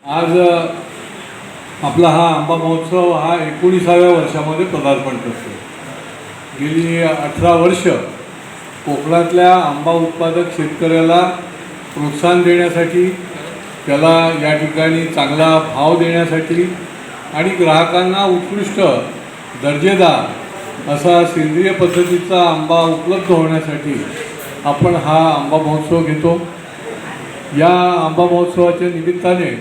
आज आपला हा आंबा महोत्सव हा 19व्या वर्षामध्ये पदार्पण करतो। गेली 18 वर्ष कोकणातल्या आंबा उत्पादक शेतकऱ्याला प्रोत्साहन देण्यासाठी, त्याला या ठिकाणी चांगला भाव देण्यासाठी आणि ग्राहकांना उत्कृष्ट दर्जेदार असा सेंद्रिय पद्धतीचा आंबा उपलब्ध होण्यासाठी आपण हा आंबा महोत्सव घेतो। या आंबा महोत्सवाच्या निमित्ताने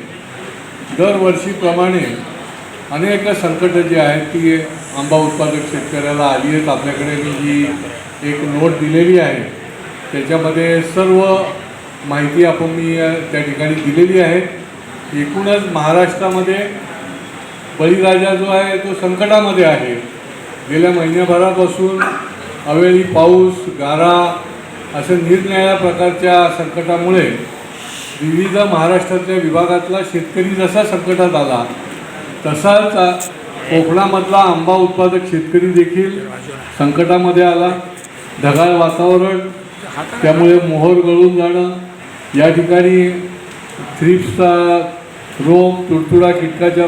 दरवर्षीप्रमाणे अनेक संकटं जी आहेत ती आंबा उत्पादक शेतकऱ्याला आली आहेत। आपल्याकडे मी जी एक नोट दिलेली आहे त्याच्यामध्ये सर्व माहिती मी त्या ठिकाणी दिलेली आहे। एकूणच महाराष्ट्रामध्ये बळीराजा जो आहे तो संकटामध्ये आहे। गेल्या महिन्याभरापासून अवेळी पाऊस, गारा अशा निरनिराळ्या प्रकारच्या संकटामुळे विविध महाराष्ट्रातल्या विभागातला शेतकरी जसा संकटात आला तसाच कोकणामधला आंबा उत्पादक शेतकरी देखील संकटामध्ये आला। ढगाळ वातावरण, त्यामुळे मोहर गळून जाणं, या ठिकाणी थ्रिप्सचा रोग, तुडतुडा कीटकाच्या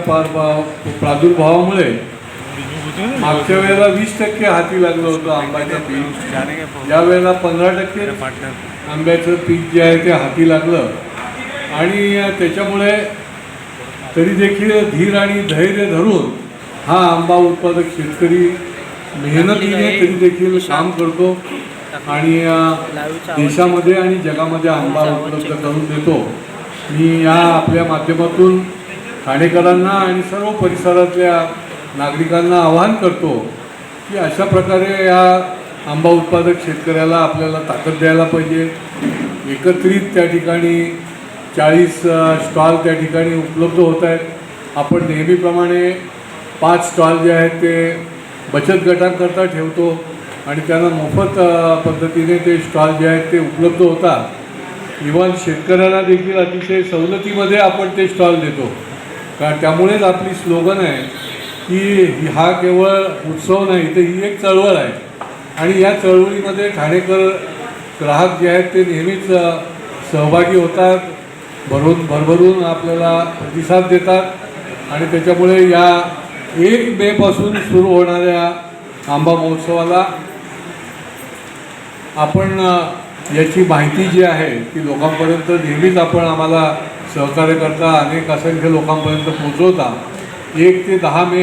प्रादुर्भावामुळे मागच्या वेळेला 20% हाती लागलं होतं आंब्याचं पीक। यावेळेला 15% आंब्याचं पीक जे आहे ते हाती लागलं आणि त्याच्यामुळे तरी देखील धीर आणि धैर्य धरून हा आंबा उत्पादक शेतकरी मेहनतीने तरी देखील काम करतो आणि देशामध्ये आणि जगामध्ये आंबा उपलब्ध करून देतो। मी या आपल्या माध्यमातून ठाणेकरांना आणि सर्व परिसरातल्या नागरिकांना आवाहन करतो की अशा प्रकारे या आंबा उत्पादक शेतकऱ्याला आपल्याला ताकद द्यायला पाहिजे। एकत्रित त्या ठिकाणी 40 स्टॉल त्या ठिकाणी उपलब्ध होत आहेत। आपण नेहमीप्रमाणे 5 स्टॉल जे आहेत ते बचत गटांकरता ठेवतो आणि त्यांना मोफत पद्धतीने ते स्टॉल जे आहेत ते उपलब्ध होतात। इव्हन शेतकऱ्याला देखील अतिशय सवलतीमध्ये आपण ते स्टॉल देतो। कारण त्यामुळेच आपली स्लोगन आहे की हा केवळ उत्सव नाही तर ही एक चळवळ आहे आणि या चळवळीमध्ये ठाणेकर ग्राहक जे आहेत ते नेहमीच सहभागी होतात, भरभरून आपल्याला प्रतिसाद देतात आणि त्याच्यामुळे या 1 मेपासून सुरू होणाऱ्या आंबा महोत्सवाला आपण याची माहिती जी आहे ती लोकांपर्यंत नेहमीच आपण आम्हाला सहकार्य करता, अनेक असंख्य लोकांपर्यंत पोहोचवता। 1 ते 10 मे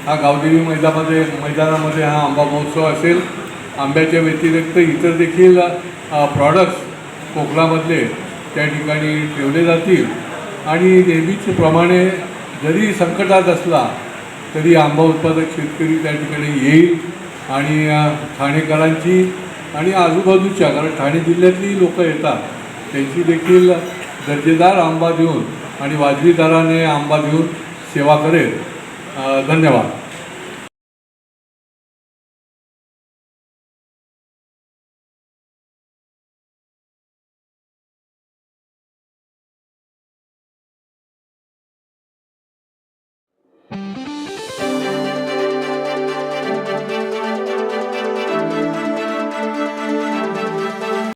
हा गावदेवी मैदानामध्ये हा आंबा महोत्सव असेल। आंब्याच्या व्यतिरिक्त इतर देखील प्रॉडक्ट्स कोकणामधले त्या ठिकाणी ठेवले जातील आणि नेहमीच प्रमाणे जरी संकटात असला तरी आंबा उत्पादक शेतकरी त्या ठिकाणी येईल आणि ठाणेकरांची आणि आजूबाजूच्या, कारण ठाणे जिल्ह्यातली लोक येतात, त्यांची देखील दर्जेदार आंबा देऊन आणि वाजवी दराने आंबा देऊन सेवा करेल। धन्यवाद।